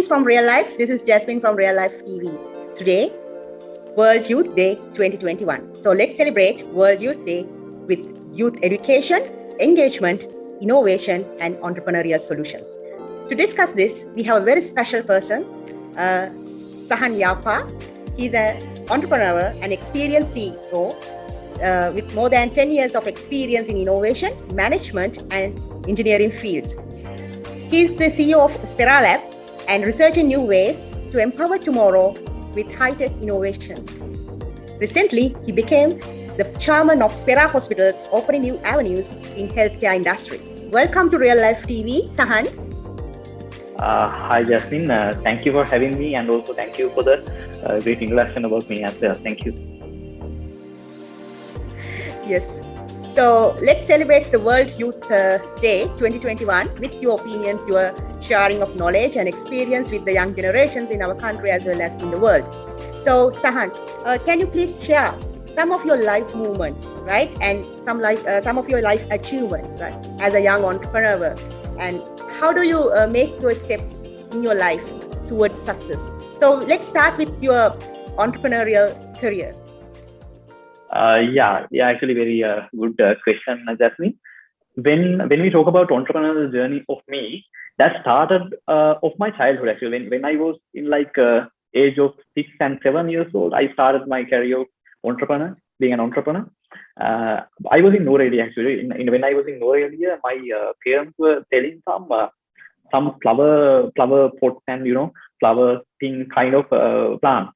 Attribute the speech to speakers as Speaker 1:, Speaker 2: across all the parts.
Speaker 1: Greetings from Real Life. This is Jasmine from Real Life TV. Today, World Youth Day 2021. So let's celebrate World Youth Day with youth education, engagement, innovation, and entrepreneurial solutions. To discuss this, we have a very special person, Sahan Yapa. He's an entrepreneur and experienced CEO with more than 10 years of experience in innovation, management, and engineering fields. He's the CEO of Spera Labs and researching new ways to empower tomorrow with high-tech innovations. Recently, he became the chairman of Spera Hospitals, opening new avenues in healthcare industry. Welcome to Real Life TV, Sahan.
Speaker 2: Hi, Jasmine. Thank you for having me, and also thank you for the great introduction about me as well. Thank you.
Speaker 1: Yes. So let's celebrate the World Youth Day 2021 with your opinions, your sharing of knowledge and experience with the young generations in our country as well as in the world. So Sahan, can you please share some of your life movements, right? And some of your life achievements, right? As a young entrepreneur, and how do you make your steps in your life towards success? So let's start with your entrepreneurial career.
Speaker 2: Actually, very good question, Jasmine. When we talk about entrepreneurial journey of me, that started of my childhood actually. When I was in age of 6 and 7 years old, I started my career of being an entrepreneur. I was in Nooreli actually. When I was in Nooreli, my parents were selling some flower pots and flower thing kind of plant.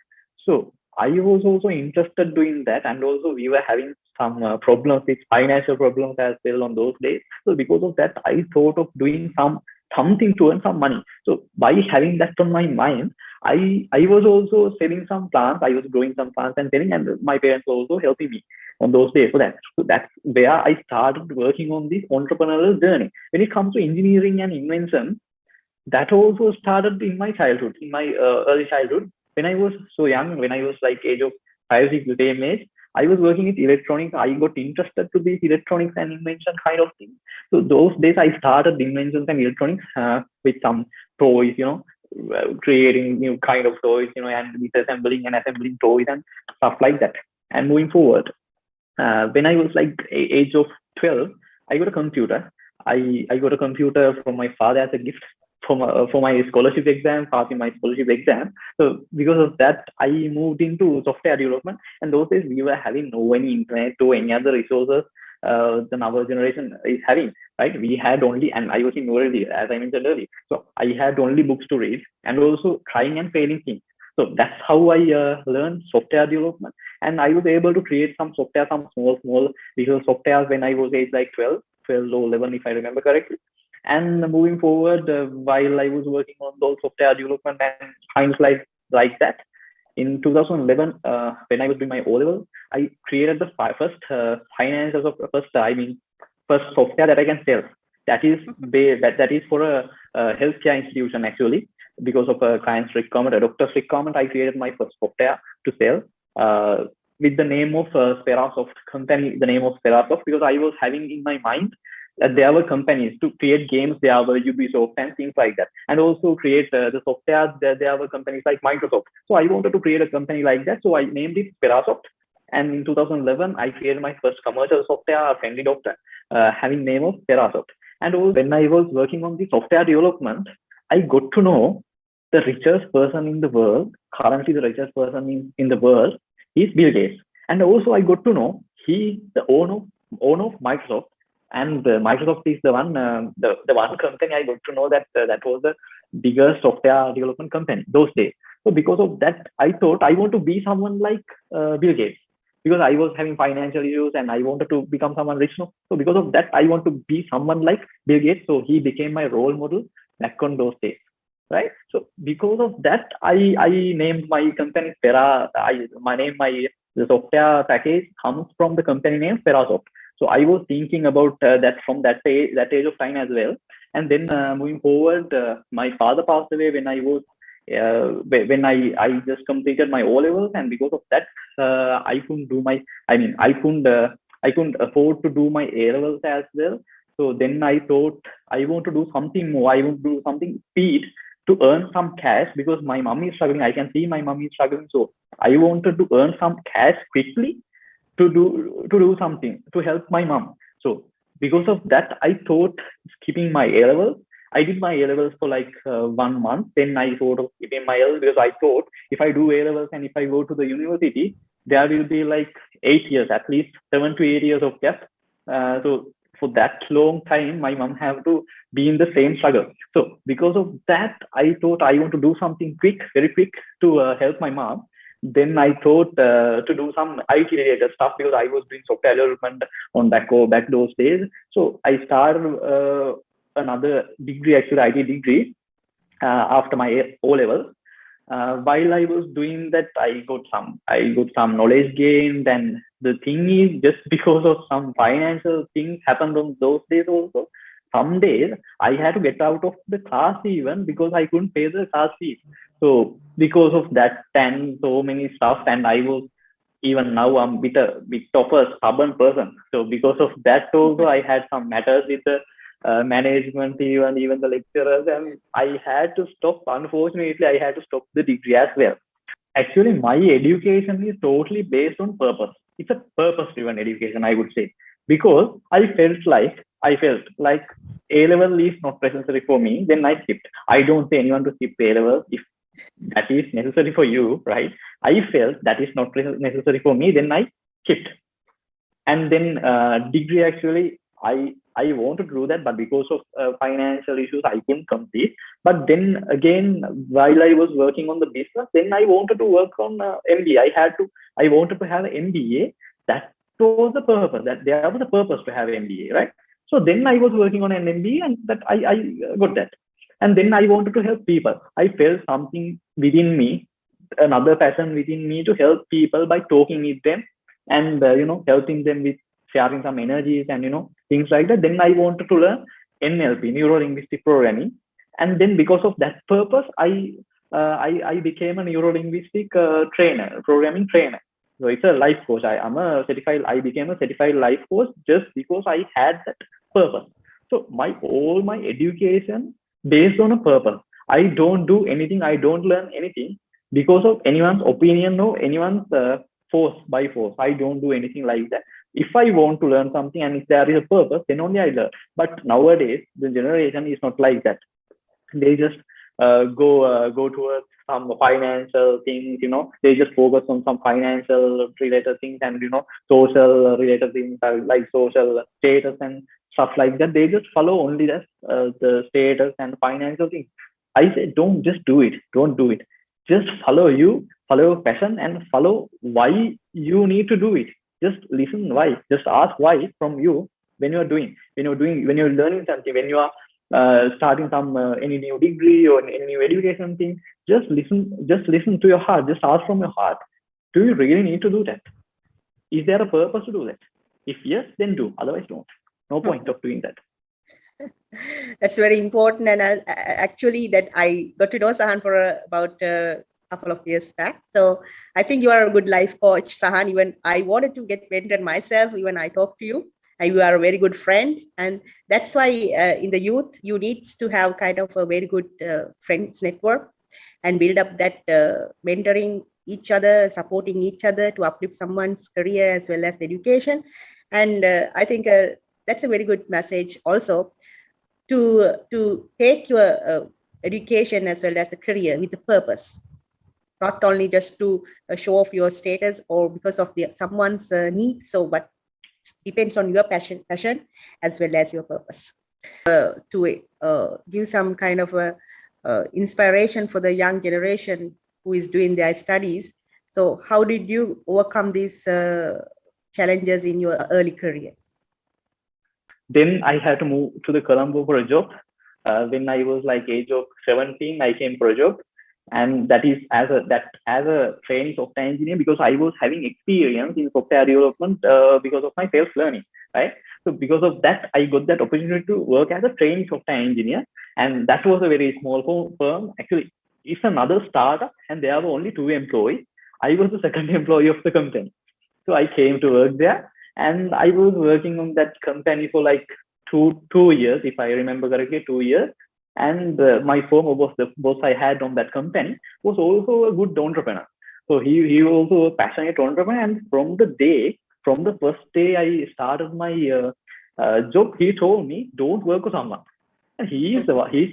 Speaker 2: So I was also interested doing that, and also we were having some problems with financial problems as well on those days. So because of that, I thought of doing something to earn some money. So by having that on my mind, I was also selling some plants. I was growing some plants and selling, and my parents were also helping me on those days. So that's where I started working on this entrepreneurial journey. When it comes to engineering and invention, that also started in my childhood, in my early childhood. When I was so young, when I was age of 5, 6, the same age, I was working with electronics. I got interested to this electronics and invention kind of thing. So those days I started inventions and electronics with some toys, creating new kind of toys, and with assembling toys and stuff like that. And moving forward, when I was age of 12, I got a computer. I got a computer from my father as a gift for my scholarship exam, passing my scholarship exam. So because of that, I moved into software development. And those days we were having no any internet or any other resources than our generation is having. Right? We had only, and I was in Nooreli, as I mentioned earlier. So I had only books to read and also trying and failing things. So that's how I learned software development. And I was able to create some software, some small visual software when I was age 12 or 11, if I remember correctly. And moving forward, while I was working on those software development and things like that, in 2011, when I was doing my O-level, I created the first first software that I can sell. That is for a healthcare institution actually. Because of a client's requirement, a doctor's requirement, I created my first software to sell with the name of Sperasoft company, the name of Sperasoft, because I was having in my mind that there were companies to create games. There were Ubisoft and things like that, and also create the software. There were companies like Microsoft. So I wanted to create a company like that. So I named it Sperasoft. And in 2011, I created my first commercial software, a friendly doctor, having name of Sperasoft. And also when I was working on the software development, I got to know the richest person in the world. Currently, the richest person in the world is Bill Gates. And also I got to know he the owner of Microsoft. And Microsoft is the one company I got to know that that was the biggest software development company those days. So because of that, I thought I want to be someone like Bill Gates, because I was having financial issues and I wanted to become someone rich. So because of that, I want to be someone like Bill Gates. So he became my role model back on those days, right? So because of that, I named my company Spera. The software package comes from the company name Sperasoft. So I was thinking about that from that age of time as well. And then moving forward, my father passed away when I was when I just completed my O levels, and because of that, I couldn't do my. I couldn't afford to do my A levels as well. So then I thought I want to do something more. I want to do something speed to earn some cash because my mom is struggling. I can see my mom is struggling. So I wanted to earn some cash quickly to do something to help my mom. So because of that, I thought skipping my A levels. I did my A levels for like 1 month. Then I thought of skipping my A levels because I thought if I do A levels and if I go to the university, there will be like 8 years, at least 7 to 8 years of gap. So for that long time, my mom have to be in the same struggle. So because of that, I thought I want to do something quick, very quick to help my mom. Then I thought to do some IT related stuff because I was doing software development on back those days. So I started another degree, actually IT degree, after my O levels. While I was doing that, I got some knowledge gained, and the thing is, just because of some financial things happened on those days also. Some days I had to get out of the class even because I couldn't pay the class fees. So because of that and so many stuff, and I was even now I'm bit of a stubborn person. So because of that also I had some matters with the management, even the lecturers, and I had to stop. Unfortunately, I had to stop the degree as well. Actually, my education is totally based on purpose. It's a purpose-driven education, I would say, because I felt like A level is not necessary for me. Then I skipped. I don't say anyone to skip A level if that is necessary for you, right? I felt that is not necessary for me. Then I skipped. And then degree, actually I wanted to do that, but because of financial issues I couldn't complete. But then again, while I was working on the business, then I wanted to work on MBA. I wanted to have an MBA. That was the purpose, that there was a purpose to have MBA, right? So then I was working on an MBA, and that I got that. And then I wanted to help people. I felt something within me, another passion within me, to help people by talking with them, and helping them with sharing some energies and things like that. Then I wanted to learn NLP, neuro linguistic programming. And then because of that purpose, I became a neuro linguistic trainer, programming trainer. So it's a life coach. I became a certified life coach just because I had that purpose. So all my education based on a purpose. I don't do anything, I don't learn anything because of anyone's opinion or anyone's force. I don't do anything like that. If I want to learn something and if there is a purpose, then only I learn. But nowadays, the generation is not like that. They just go towards some financial things. They just focus on some financial related things, and social related things, like social status and stuff like that. They just follow only the status and financial things. I say, don't just do it. Don't do it. Just follow your passion, and follow why you need to do it. Just listen why. Just ask why from you when you're learning something, when you are starting some any new degree or any new education thing. Just listen to your heart. Just ask from your heart, do you really need to do that? Is there a purpose to do that? If yes, then do. Otherwise, don't. No point of doing that.
Speaker 1: That's very important. And actually, that I got to know Sahan for about a couple of years back. So I think you are a good life coach, Sahan. Even I wanted to get mentored myself. Even I talked to you. And you are a very good friend. And that's why in the youth, you need to have kind of a very good friends network and build up that mentoring each other, supporting each other to uplift someone's career as well as the education. And I think that's a very good message also, to take your education as well as the career with a purpose, not only just to show off your status or because of someone's needs. So, but depends on your passion as well as your purpose. To give some kind of a inspiration for the young generation who is doing their studies. So, how did you overcome these challenges in your early career?
Speaker 2: Then I had to move to the Colombo for a job. When I was like age of 17, I came for a job, and that is as a trainee software engineer, because I was having experience in software development because of my self learning, right? So because of that, I got that opportunity to work as a trainee software engineer, and that was a very small firm. Actually, it's another startup, and there were only 2 employees. I was the second employee of the company, so I came to work there, and I was working on that company for like two years, if I remember correctly, 2 years. And my former boss, the boss I had on that company, was also a good entrepreneur. So he was also a passionate entrepreneur. And from the first day I started my job, he told me, don't work with someone. And he's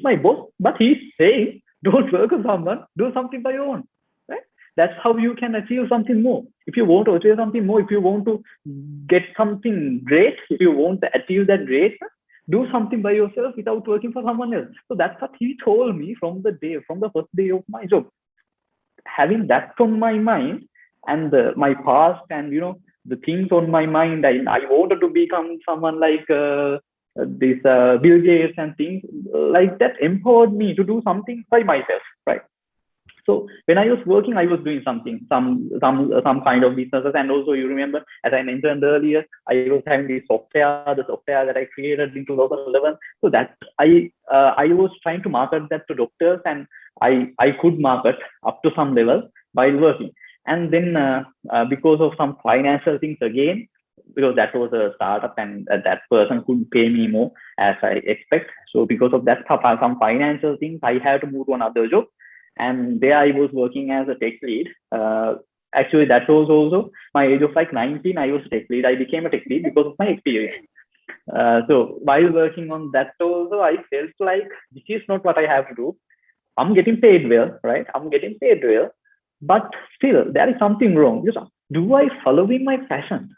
Speaker 2: my boss, but he's saying, don't work with someone, do something by your own. Right? That's how you can achieve something more. If you want to achieve something more, if you want to get something great, if you want to achieve that great, do something by yourself without working for someone else. So that's what he told me from the first day of my job. Having that on my mind, and my past, and the things on my mind, I wanted to become someone like this Bill Gates and things like that, empowered me to do something by myself, right? So when I was working, I was doing something, some kind of businesses. And also, you remember, as I mentioned earlier, I was having the software that I created in 2011. So that I was trying to market that to doctors, and I could market up to some level while working. And then because of some financial things again, because that was a startup, and that person couldn't pay me more as I expect. So because of that, some financial things, I had to move to another job, and there I was working as a tech lead. Actually, that was also my age of like 19. I was tech lead. I became a tech lead because of my experience. So while working on that also, I felt like this is not what I have to do. I'm getting paid well, right? I'm getting paid well, but still there is something wrong. Because do I following my passion?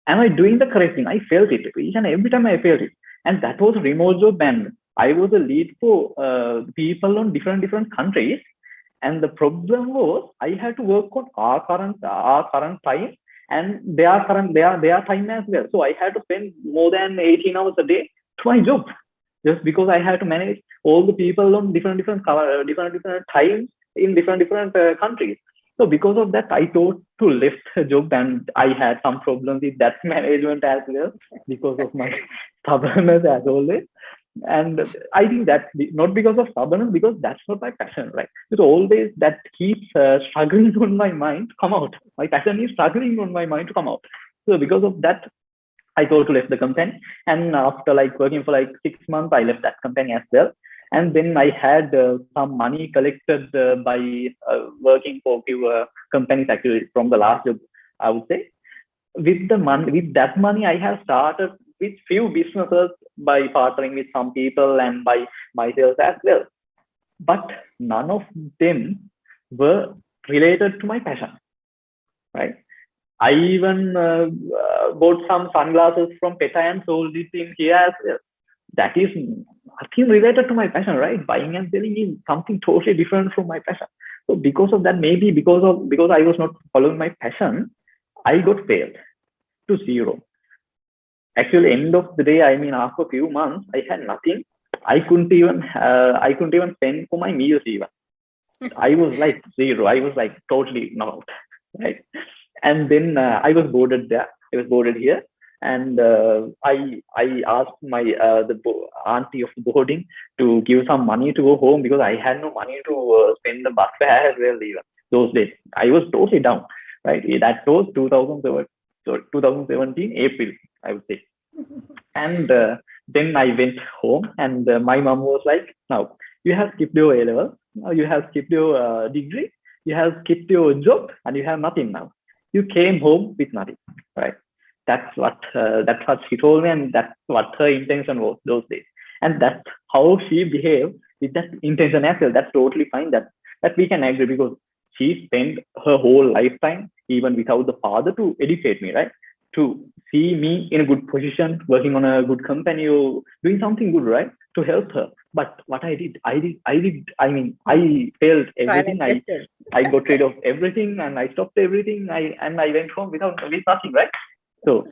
Speaker 2: Am I doing the correct thing? I felt it each and every time I felt it, and that was remote job, and I was a lead for people on different countries. And the problem was I had to work on our current time and their time as well. So I had to spend more than 18 hours a day to my job, just because I had to manage all the people on different times in different countries. So because of that, I thought to left the job, and I had some problems with that management as well because of my stubbornness as always. And I think that not because of stubbornness, because that's not my passion, right? It's always that keeps struggling on my mind to come out. My passion is struggling on my mind to come out. So because of that, I go to left the company, and after like working for like 6 months, I left that company as well. And then I had some money collected by working for a few companies actually from the last job, I would say. With that money, I have started with few businesses by partnering with some people and by myself as well. But none of them were related to my passion, right? I even bought some sunglasses from PETA and sold it in here as well. That is nothing related to my passion, right? Buying and selling is something totally different from my passion. So because of that, maybe because I was not following my passion, I got failed to zero. Actually, end of the day, I mean, after a few months, I had nothing. I couldn't even spend for my meals even. I was like zero. I was like totally not, right? And then I was boarded there. I was boarded here, and I asked my auntie of boarding to give some money to go home, because I had no money to spend the bus fare as well. Even those days, I was totally down. Right, that was 2007, so 2017 April, I would say. And then I went home, and my mom was like, "Now you have skipped your A level, now you have skipped your degree, you have skipped your job, and you have nothing now. You came home with nothing, right?" That's what she told me, and that's what her intention was those days, and that's how she behaved with that intention as well. That's totally fine. That we can agree, because she spent her whole lifetime even without the father to educate me, right? To see me in a good position, working on a good company, or doing something good, right? To help her. But what I mean, I failed
Speaker 1: Trial
Speaker 2: everything.
Speaker 1: and tested.
Speaker 2: I got rid of everything, and I stopped everything. I went home with nothing, right? So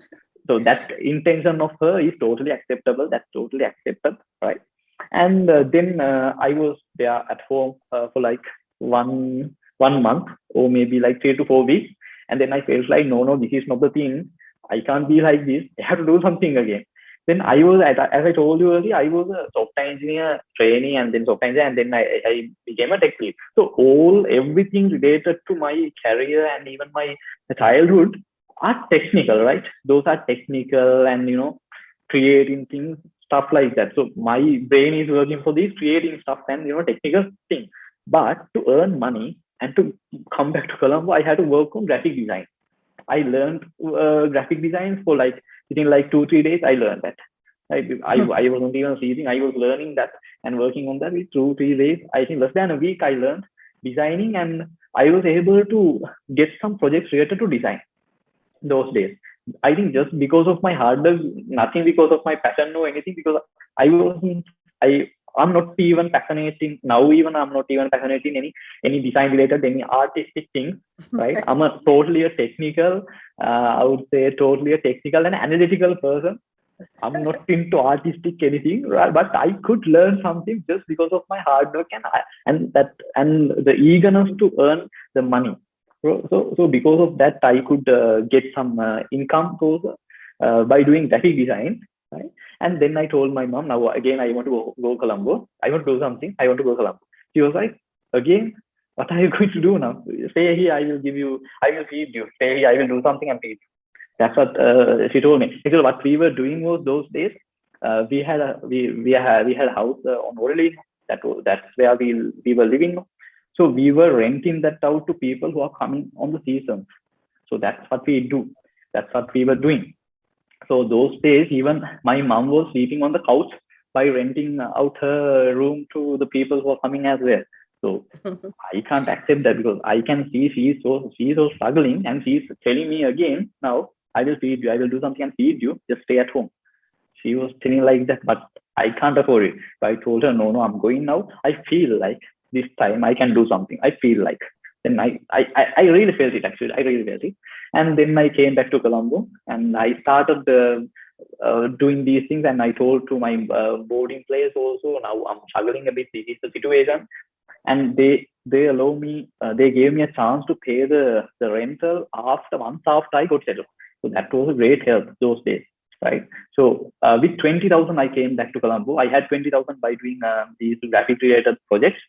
Speaker 2: so that intention of her is totally acceptable. That's totally accepted, right? And then I was there at home for like one month, or maybe like 3 to 4 weeks, and then I felt like, no, this is not the thing. I can't be like this. I have to do something again. Then as I told you earlier, I was a software engineer trainee, and then software engineer, and then I became a tech lead. So everything related to my career and even my childhood are technical, right? Those are technical, and creating things stuff like that. So my brain is working for these creating stuff and technical things. But to earn money and to come back to Colombo, I had to work on graphic design. I learned graphic design for like within like 2-3 days. I learned that. I wasn't even sleeping. I was learning that and working on that with 2-3 days. I think less than a week I learned designing, and I was able to get some projects related to design those days. I think just because of my hard work, nothing because of my passion or anything, because I wasn't I'm not even passionate in now, even I'm not even passionate in any design related, any artistic things, right? I'm a totally a technical, I would say totally a technical and analytical person. I'm not into artistic anything, right? But I could learn something just because of my hard work and the eagerness to earn the money. So because of that, I could get some income also by doing graphic design, right? And then I told my mom, now again I want to go Colombo. I want to do something. I want to go Colombo. She was like, again, what are you going to do now? Stay here. I will give you. I will feed you. Stay here. I will do something and feed. That's what she told me. Because what we were doing was those days, we had a house on Orly. That's where we were living. So we were renting that out to people who are coming on the season. So that's what we do. That's what we were doing. So those days, even my mom was sleeping on the couch by renting out her room to the people who are coming as well. So I can't accept that, because I can see she's so struggling, and she's telling me again, now I will feed you, I will do something and feed you, just stay at home. She was telling like that, but I can't afford it. So I told her, no, I'm going now. I feel like this time I can do something. I feel like. Then I really felt it, actually. I really felt it. And then I came back to Colombo and I started doing these things. And I told to my boarding place also, now I'm struggling a bit. This is the situation. And they allow me, they gave me a chance to pay the rental once after I got settled. So that was a great help those days, right? So with 20,000, I came back to Colombo. I had 20,000 by doing these graphic related projects,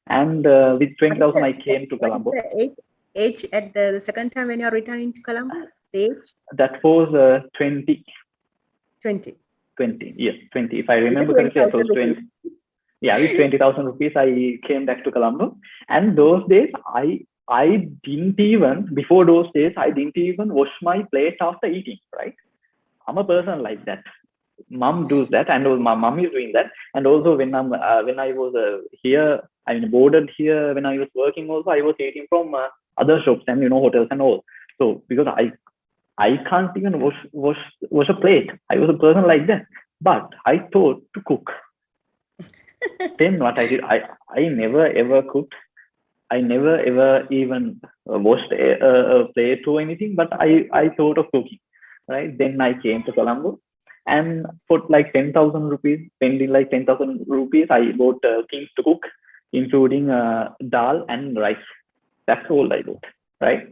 Speaker 2: and with 20,000, I came to
Speaker 1: What is
Speaker 2: Colombo.
Speaker 1: the age at the second time when you're returning to Colombo? The age?
Speaker 2: That was 20.
Speaker 1: 20.
Speaker 2: 20, yes, 20. If I remember correctly, that was 20. Yeah, with 20,000 rupees, I came back to Colombo. And those days, I didn't even, before those days, I didn't even wash my plate after eating, right? I'm a person like that. Mom does that, and my mom is doing that. And also when I was here, I mean boarded here, when I was working also, I was eating from other shops and hotels and all. So because I can't even wash a plate. I was a person like that. But I thought to cook. Then what I did, I never ever cooked. I never ever even washed a plate or anything, but I thought of cooking, right? Then I came to Colombo, and for like 10,000 rupees, spending like 10,000 rupees, I bought things to cook, including dal and rice. That's all I bought, right?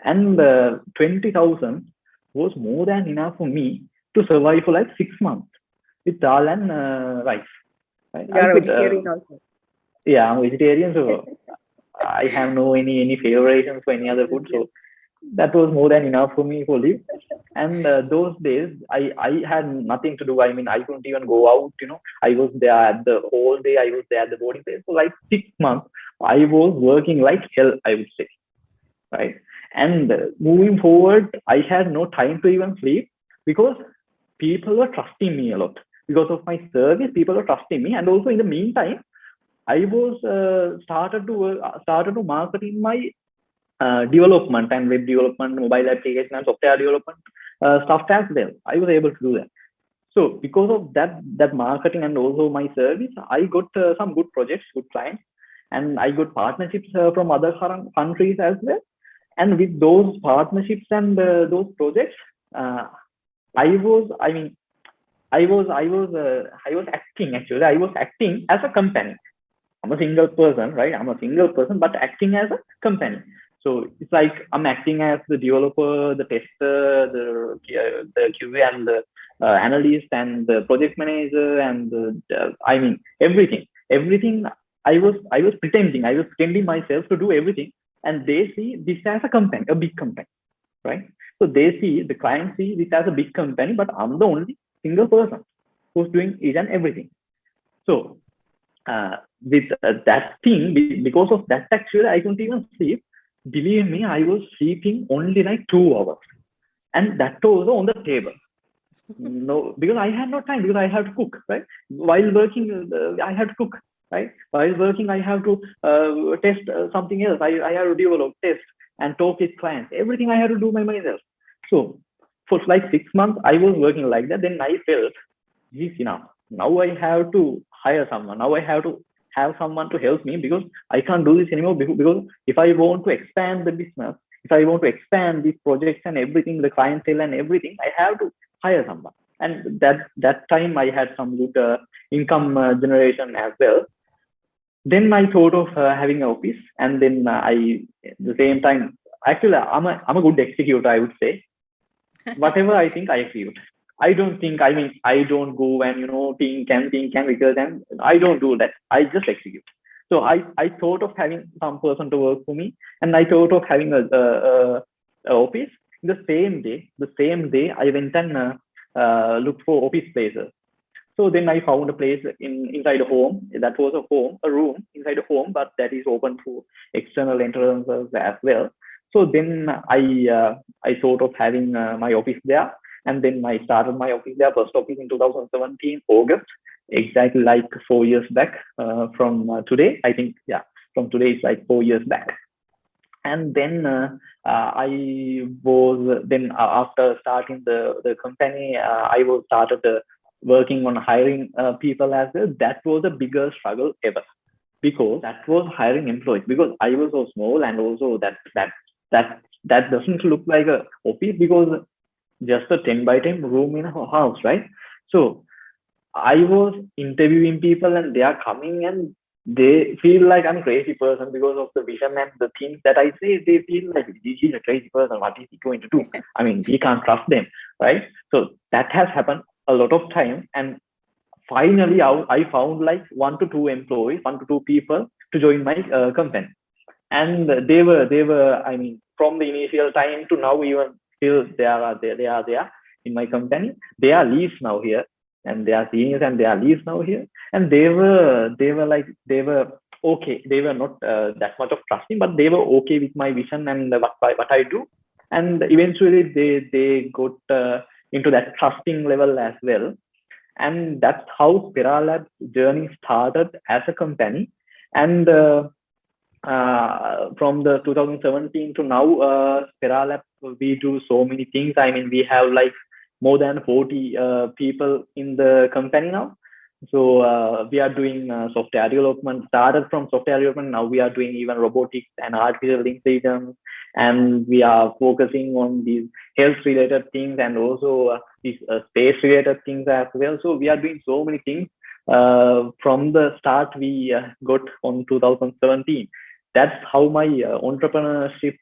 Speaker 2: And 20,000 was more than enough for me to survive for like 6 months with dal and rice. Right?
Speaker 1: You are a vegetarian also.
Speaker 2: Yeah, I'm vegetarian, so I have no any favorites for any other food. So that was more than enough for me for live. And those days, I had nothing to do. I mean, I couldn't even go out. I was there at the whole day. I was there at the boarding place for like 6 months. I was working like hell, I would say, right? And moving forward, I had no time to even sleep, because people were trusting me a lot. Because of my service, people were trusting me. And also in the meantime, I was started to marketing my development and web development, mobile application and software development stuff as well. I was able to do that. So because of that marketing and also my service, I got some good projects, good clients, and I got partnerships from other countries as well. And with those partnerships and those projects, I was, I mean, I was acting, actually. I was acting as a company. I'm a single person, right? I'm a single person, but acting as a company. So it's like I'm acting as the developer, the tester, the QA, and the analyst, and the project manager, and I mean everything. Everything I was pretending myself to do everything, and they see this as a company, a big company, right? So the client see this as a big company, but I'm the only single person who's doing each and everything. So with that thing, because of that, actually, I couldn't even sleep. Believe me, I was sleeping only like 2 hours, and that was on the table. No, because I had no time, because I have to cook, right? While working, I have to cook, right? While working, I have to test something else. I have to develop, test, and talk with clients. Everything I have to do by myself. So for like 6 months, I was working like that. Then I felt, geez, enough. Now I have to hire someone. Now I have to have someone to help me, because I can't do this anymore. Because if I want to expand the business, if I want to expand these projects and everything, the clientele and everything, I have to hire someone. And that time I had some good income generation as well. Then I thought of having an office, and then I, at the same time, actually, I'm a good executor, I would say. Whatever I think, I execute. I don't think, I mean, I don't go and, think and research, and I don't do that. I just execute. So I thought of having some person to work for me, and I thought of having a office. The same day, I went and looked for office places. So then I found a place inside a home. That was a room inside a home, but that is open to external entrances as well. So then I thought of having my office there, and then I started my office there, first office in 2017 August, exactly like 4 years back from today. I think, yeah, from today it's like 4 years back. And then I was then after starting the company, I was started working on hiring people as well. That was the biggest struggle ever, because that was hiring employees, because I was so small, and also that doesn't look like a office, because just a 10 by 10 room in a house, right? So I was interviewing people, and they are coming, and they feel like I'm a crazy person because of the vision and the things that I say. They feel like he's a crazy person. What is he going to do? I mean, we can't trust them, right? So that has happened a lot of time. And finally, I found like 1 to 2 employees, 1 to 2 people to join my company. And they were, I mean, from the initial time to now, even still they are there in my company. They are leads now here, and they are seniors, and they are leads now here. And they were okay. They were not that much of trusting, but they were okay with my vision and what I do. And eventually they got into that trusting level as well. And that's how Spiralab's journey started as a company. And from the 2017 to now, Spiralab, we do so many things. I mean, we have like more than 40 people in the company now. So we are doing software development. Started from software development. Now we are doing even robotics and artificial intelligence, and we are focusing on these health-related things, and also these space-related things as well. So we are doing so many things from the start we got on 2017. That's how my entrepreneurship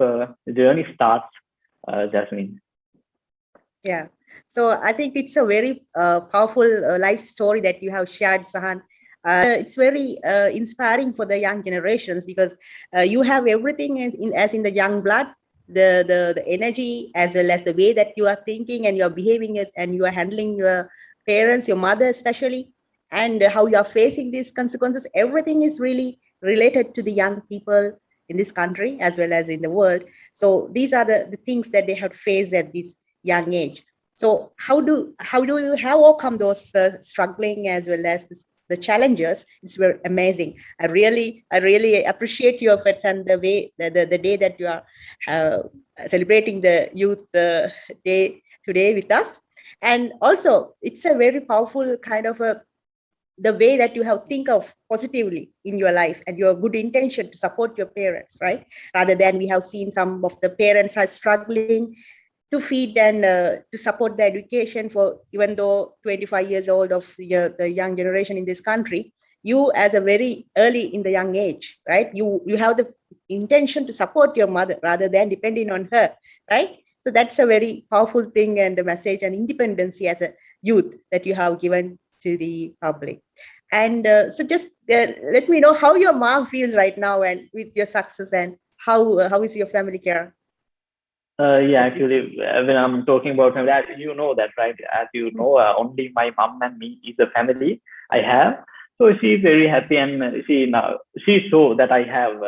Speaker 2: journey starts, Jasmine.
Speaker 1: Yeah. So I think it's a very powerful life story that you have shared, Sahan. It's very inspiring for the young generations, because you have everything as in the young blood, the energy, as well as the way that you are thinking and you are behaving it, and you are handling your parents, your mother especially, and how you are facing these consequences. Everything is really related to the young people in this country as well as in the world. So these are the things that they have to face at this young age. So how do you have overcome those struggling as well as the challenges? It's very amazing. I really appreciate your efforts and the way the day that you are celebrating the youth day today with us. And also, it's a very powerful kind of the way that you have think of positively in your life, and your good intention to support your parents, right? Rather than we have seen some of the parents are struggling to feed and to support the education for, even though 25 years old of the young generation in this country, you as a very early in the young age, right? You have the intention to support your mother rather than depending on her, right? So that's a very powerful thing, and the message and independency as a youth that you have given to the public. And so just let me know how your mom feels right now and with your success, and how is your family care?
Speaker 2: Yeah, actually, when I'm talking about family, as you know that, right? As you know, only my mom and me is the family I have. So she's very happy, and she saw that I have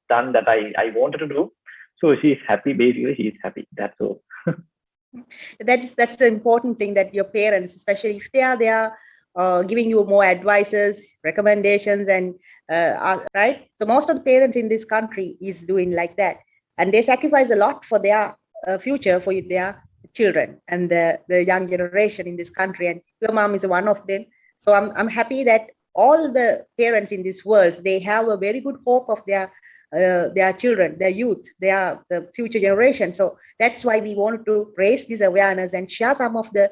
Speaker 2: done that I wanted to do. So she's happy. Basically, she's happy. That's all.
Speaker 1: That's the important thing, that your parents, especially if they are giving you more advices, recommendations, and right. So most of the parents in this country is doing like that, and they sacrifice a lot for their future, for their children and the young generation in this country. And your mom is one of them. So I'm happy that all the parents in this world, they have a very good hope of their children, their youth, their the future generation. So that's why we want to raise this awareness and share some of the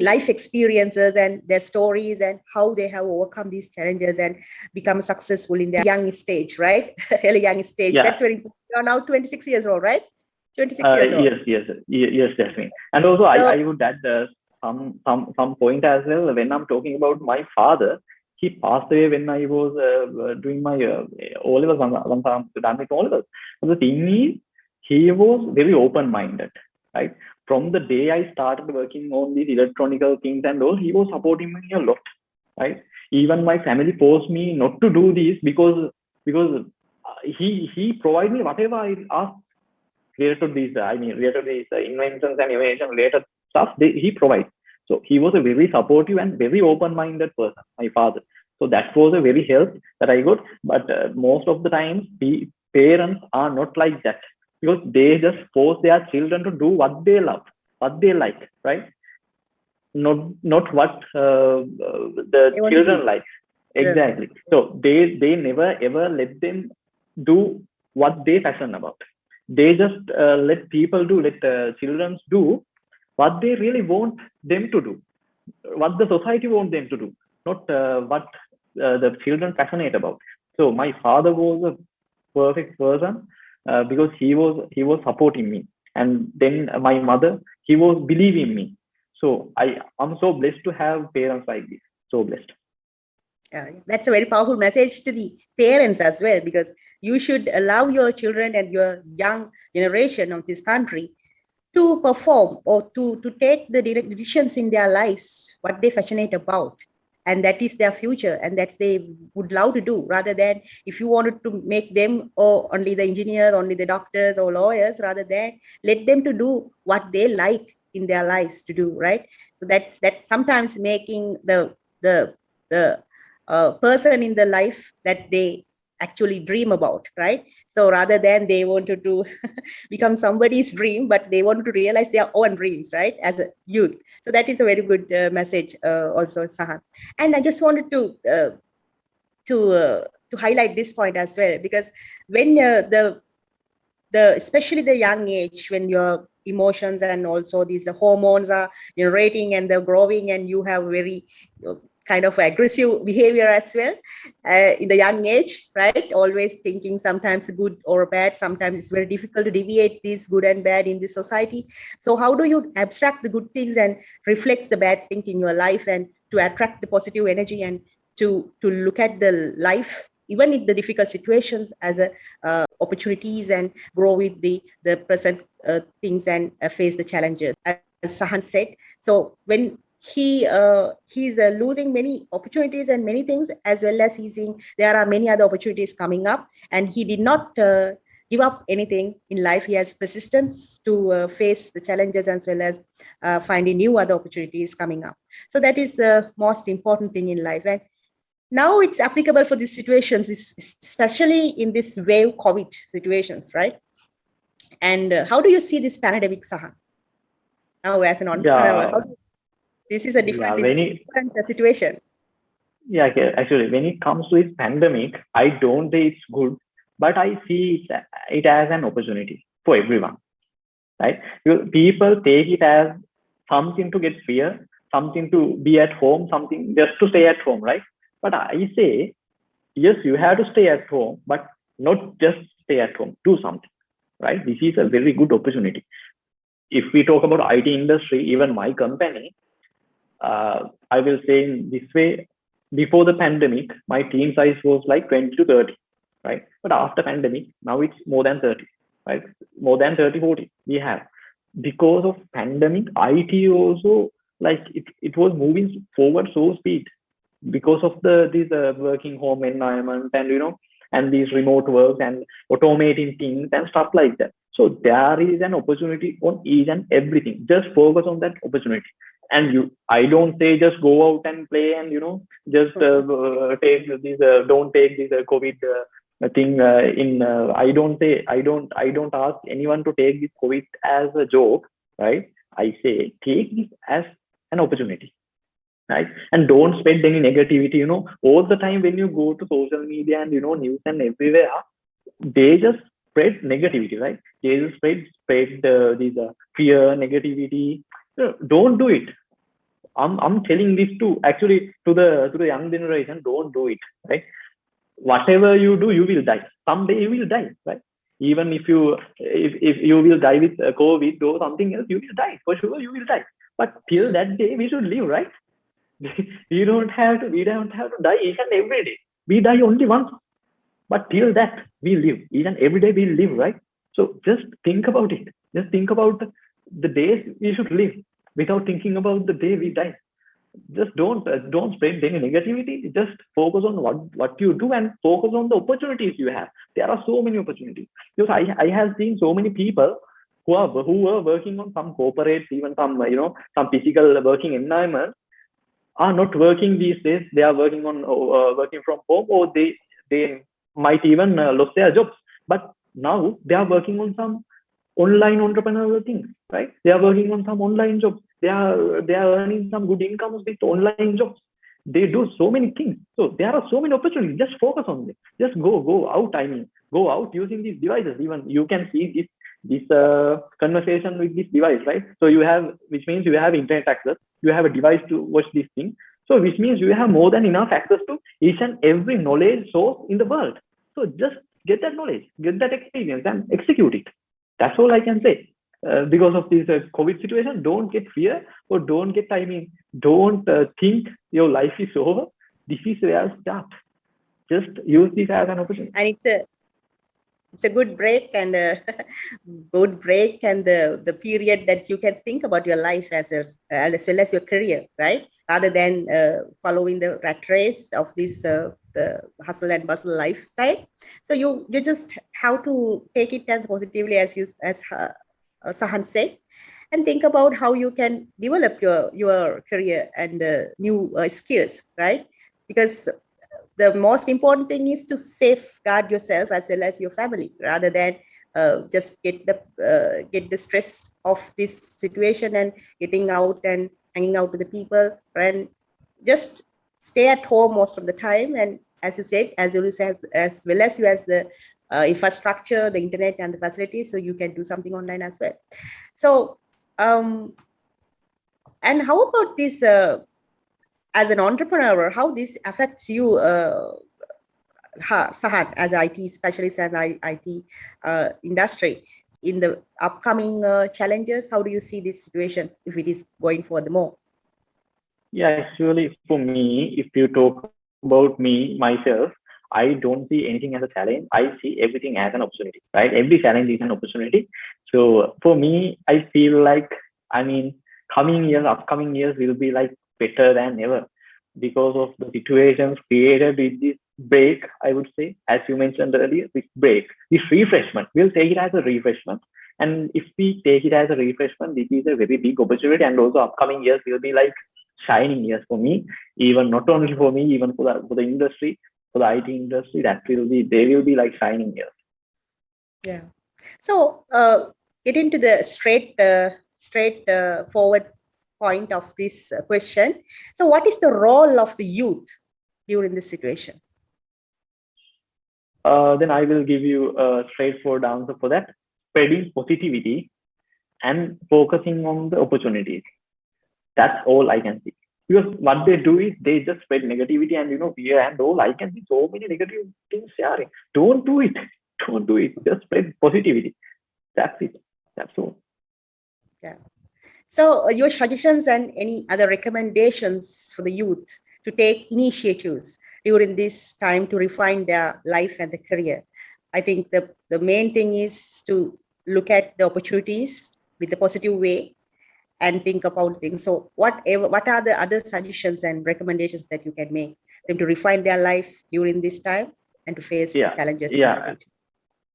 Speaker 1: life experiences and their stories and how they have overcome these challenges and become successful in their young stage, right? Really young stage.
Speaker 2: Yeah.
Speaker 1: That's very important. You are now 26 years old, right? 26 years old.
Speaker 2: Yes, definitely. And also,
Speaker 1: So,
Speaker 2: I would add some point as well. When I'm talking about my father, he passed away when I was doing my O levels. Once I'm done with O levels. But the thing is, he was very open-minded, right? From the day I started working on these electronical things and all, he was supporting me a lot, right? Even my family forced me not to do this because he provided me whatever I asked related to these, related to these inventions and innovation related stuff he provides. So he was a very supportive and very open-minded person, my father. So that was a very help that I got. But most of the times, the parents are not like that because they just force their children to do what they love, what they like, right? Not what the
Speaker 1: they want to
Speaker 2: children
Speaker 1: be.
Speaker 2: like. Exactly. So they never ever let them do what they passion about. They just let people do, let children do what they really want them to do, what the society wants them to do, not what the children passionate about. So my father was a perfect person because he was supporting me, and then my mother, he was believing me. So I'm so blessed to have parents like this. So blessed.
Speaker 1: That's a very powerful message to the parents as well, because you should allow your children and your young generation of this country to perform or to take the decisions in their lives, what they passionate about. And that is their future, and that they would love to do, rather than if you wanted to make them or only the engineers, only the doctors or lawyers, rather than let them to do what they like in their lives to do, right? So that's sometimes making the person in the life that they actually dream about, right? So rather than they wanted to become somebody's dream, but they want to realize their own dreams, right, as a youth. So that is a very good message, also, Sahan. And I just wanted to highlight this point as well, because when the especially the young age, when your emotions and also these hormones are generating and they're growing, and you have very kind of aggressive behavior as well in the young age, right? Always thinking sometimes good or bad. Sometimes it's very difficult to deviate this good and bad in this society. So how do you abstract the good things and reflects the bad things in your life, and to attract the positive energy, and to look at the life even in the difficult situations as a opportunities, and grow with the present things, and face the challenges, as Sahan said. So when he's losing many opportunities and many things, as well as he's seeing there are many other opportunities coming up, and he did not give up anything in life. He has persistence to face the challenges, as well as finding new other opportunities coming up. So that is the most important thing in life. And now it's applicable for these situations, especially in this wave COVID situations, right? And how do you see this pandemic, Sahan? Now, as an entrepreneur,
Speaker 2: Yeah,
Speaker 1: this is a
Speaker 2: yeah.
Speaker 1: different, different situation.
Speaker 2: Yeah, okay, actually, when it comes to this pandemic, I don't say it's good, but I see it as an opportunity for everyone, right? Because people take it as something to get fear, something to be at home, something just to stay at home, right? But I say, yes, you have to stay at home, but not just stay at home, do something, right? This is a very good opportunity. If we talk about IT industry, even my company, I will say in this way, before the pandemic, my team size was like 20 to 30, right? But after pandemic, now it's more than 30, right? More than 30, 40 we have. Because of pandemic, IT also, like it was moving forward so speed because of these working home environment, and and these remote work and automating things and stuff like that. So there is an opportunity on each and everything. Just focus on that opportunity. And I don't say just go out and play and just take these don't take this COVID thing in. I don't ask anyone to take this COVID as a joke, right? I say take this as an opportunity, right? And don't spread any negativity. All the time when you go to social media and news and everywhere, they just spread negativity, right? They just spread these fear, negativity. Don't do it. I'm telling this to actually to the young generation. Don't do it, right? Whatever you do, you will die. Someday you will die, right? Even if you will die with COVID or something else, you will die for sure. You will die. But till that day, we should live, right? We don't have to die each and every day. We die only once, but till that we live. Each and every day we live, right? So just think about it. Just think about the days we should live without thinking about the day we die. Just don't spread any negativity. Just focus on what you do and focus on the opportunities you have. There are so many opportunities. Because I have seen so many people who are working on some corporates, even some physical working environment, are not working these days. They are working on working from home, or they might even lose their jobs. But now they are working on some online entrepreneurial things, right? They are working on some online jobs. They are earning some good incomes with online jobs. They do so many things. So there are so many opportunities. Just focus on them. Just go out. I mean, go out using these devices. Even you can see this conversation with this device, right? So which means you have internet access. You have a device to watch this thing. So which means you have more than enough access to each and every knowledge source in the world. So just get that knowledge, get that experience, and execute it. That's all I can say. Because of this COVID situation, don't get fear, or don't get, I mean, don't think your life is over. This is where start. Just use this as an opportunity.
Speaker 1: And it's a good break, and the period that you can think about your life as well as your career, right? Rather than following the rat race of this the hustle and bustle lifestyle. So you just have to take it as positively as Sahan said, and think about how you can develop your career and new skills, right? Because the most important thing is to safeguard yourself as well as your family, rather than just get the stress of this situation and getting out and hanging out with the people, and just stay at home most of the time. And as you said, as well as you has the infrastructure, the internet and the facilities, so you can do something online as well. So and how about this as an entrepreneur, how this affects you, Sahat, as an IT specialist and IT industry in the upcoming challenges? How do you see this situation if it is going furthermore?
Speaker 2: Yeah, actually, for me, if you talk about me myself, I don't see anything as a challenge. I see everything as an opportunity, right? Every challenge is an opportunity. So for me, I feel like, I mean, upcoming years will be like better than ever because of the situations created with this break, I would say, as you mentioned earlier, this break, this refreshment. We'll take it as a refreshment. And if we take it as a refreshment, this is a very big opportunity. And also upcoming years will be like shining years for me, even not only for me, even for the industry, for the IT industry, they will be like shining years.
Speaker 1: Yeah. So get into the straight forward point of this question. So what is the role of the youth during this situation?
Speaker 2: Then I will give you a straightforward answer for that. Spreading positivity and focusing on the opportunities. That's all I can see. Because what they do is they just spread negativity and fear and all. I can see so many negative things sharing. Don't do it. Don't do it. Just spread positivity. That's it. That's all.
Speaker 1: Yeah. So your suggestions and any other recommendations for the youth to take initiatives during this time to refine their life and the career? I think the main thing is to look at the opportunities with a positive way and think about things. So what are the other suggestions and recommendations that you can make them to refine their life during this time and to face the
Speaker 2: Yeah,
Speaker 1: challenges in the
Speaker 2: yeah.
Speaker 1: future?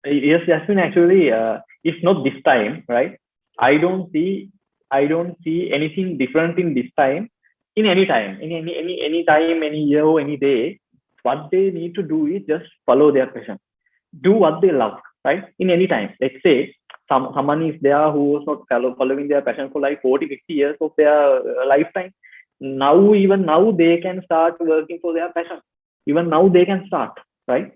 Speaker 2: Yes, Jasmine, actually, if not this time, right? I don't see, I don't see anything different in this time, in any time, in any time, any year, or any day. What they need to do is just follow their passion, do what they love, right? In any time. Let's say someone is there who was not following their passion for like 40, 50 years of their lifetime. Now, even now, they can start working for their passion. Even now, they can start, right?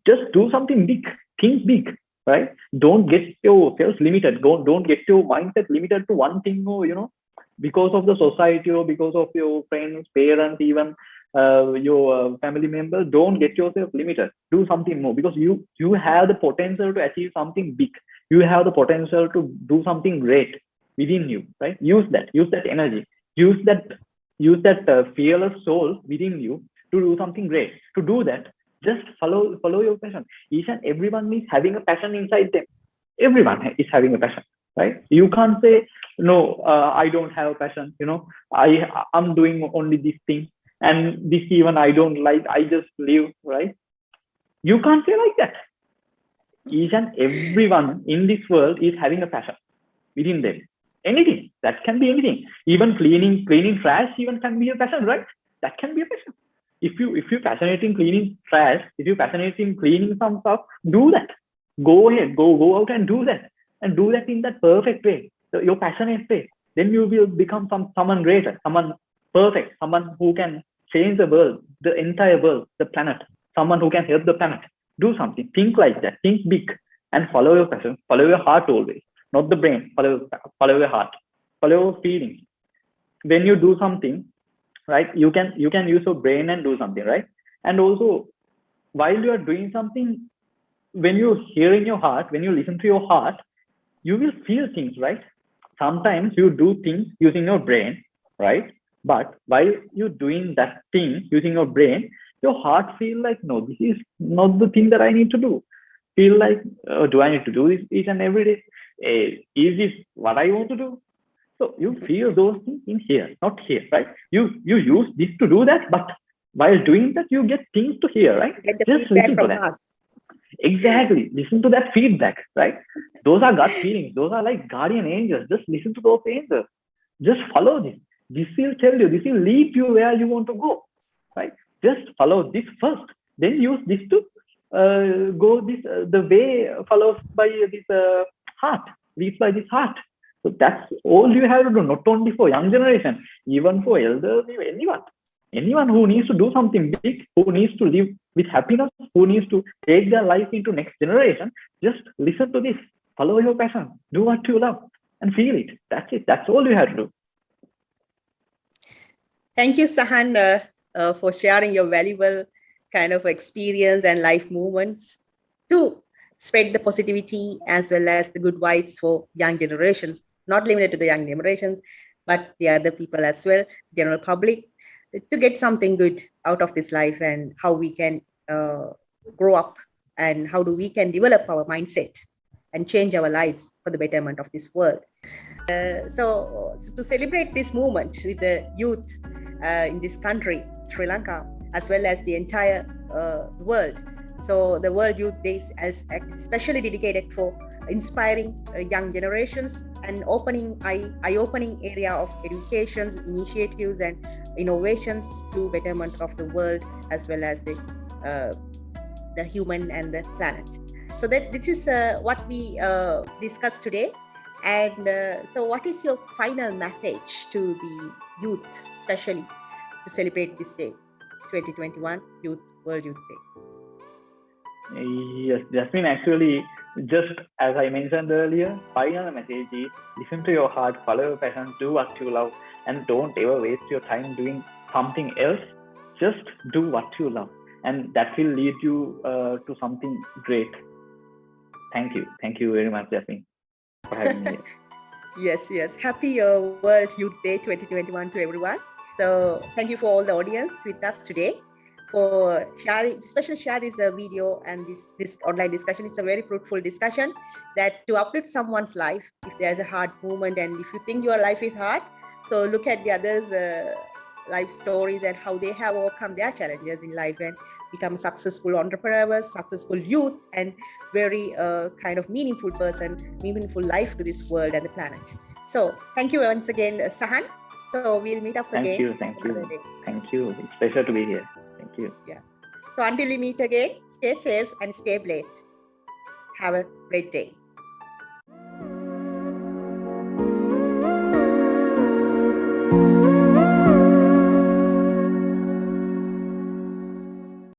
Speaker 2: Just do something big, think big, right? Don't get yourself limited. Don't get your mindset limited to one thing, or because of the society or because of your friends, parents, even your family members. Don't get yourself limited. Do something more, because you have the potential to achieve something big. You have the potential to do something great within you, right? Use that energy, use that fearless soul within you to do something great. To do that, just follow your passion. Each and everyone is having a passion inside them. Everyone is having a passion, right? You can't say no, I don't have a passion, I'm doing only this thing, and this even I don't like, I just live, right? You can't say like that. Each and everyone in this world is having a passion within them. Anything, that can be anything. Even cleaning trash even can be a passion, right? That can be a passion. If you're passionate in cleaning trash, if you're passionate in cleaning some stuff, do that. Go ahead, go out and do that, in that perfect way, your passionate way. Then you will become someone greater, someone perfect, someone who can change the world, the entire world, the planet, someone who can help the planet. Do something. Think like that. Think big, and follow your passion. Follow your heart always, not the brain. Follow your heart. Follow your feelings. When you do something, right, you can use your brain and do something, right? And also, while you are doing something, when you hear in your heart, when you listen to your heart, you will feel things, right? Sometimes you do things using your brain, right? But while you're doing that thing using your brain, your heart feel like, no, this is not the thing that I need to do. Feel like, do I need to do this each and every day? Is this what I want to do? So you feel those things in here, not here, right? You use this to do that, but while doing that, you get things to hear, right?
Speaker 1: Get the
Speaker 2: Just
Speaker 1: feedback
Speaker 2: listen to
Speaker 1: from
Speaker 2: that.
Speaker 1: heart.
Speaker 2: Exactly. Listen to that feedback, right? Those are gut feelings. Those are like guardian angels. Just listen to those angels. Just follow this. This will tell you, this will lead you where you want to go, right? Just follow this first. Then use this to go this the way follows by this heart, leads by this heart. So that's all you have to do, not only for young generation, even for elders, anyone who needs to do something big, who needs to live with happiness, who needs to take their life into next generation, just listen to this. Follow your passion. Do what you love and feel it. That's it. That's all you have to do.
Speaker 1: Thank you, Sahan, for sharing your valuable kind of experience and life moments to spread the positivity as well as the good vibes for young generations, not limited to the young generations, but the other people as well, general public, to get something good out of this life, and how we can grow up, and how do we can develop our mindset and change our lives for the betterment of this world. So to celebrate this movement with the youth in this country, Sri Lanka, as well as the entire world. So the World Youth Day is especially dedicated for inspiring young generations and eye-opening area of education, initiatives and innovations to betterment of the world as well as the human and the planet. So that this is what we discussed today. And so what is your final message to the youth, especially to celebrate this day, 2021 World Youth Day?
Speaker 2: Yes, Jasmine, actually, just as I mentioned earlier, final message is listen to your heart, follow your passion, do what you love, and don't ever waste your time doing something else. Just do what you love, and that will lead you to something great. Thank you. Thank you very much, Jasmine, for having me here.
Speaker 1: Yes. Happy World Youth Day 2021 to everyone. So thank you for all the audience with us today for sharing, especially share this video and this online discussion. It's a very fruitful discussion that to uplift someone's life if there's a hard moment, and if you think your life is hard, so look at the others' life stories and how they have overcome their challenges in life and become successful entrepreneurs, successful youth, and very kind of meaningful person, meaningful life to this world and the planet. So thank you once again, Sahan. So we'll meet up
Speaker 2: Thank
Speaker 1: again
Speaker 2: you. Thank
Speaker 1: another
Speaker 2: you.
Speaker 1: day.
Speaker 2: Thank you. It's a pleasure to be here. Thank you.
Speaker 1: Yeah. So until we meet again, stay safe and stay blessed. Have a great day.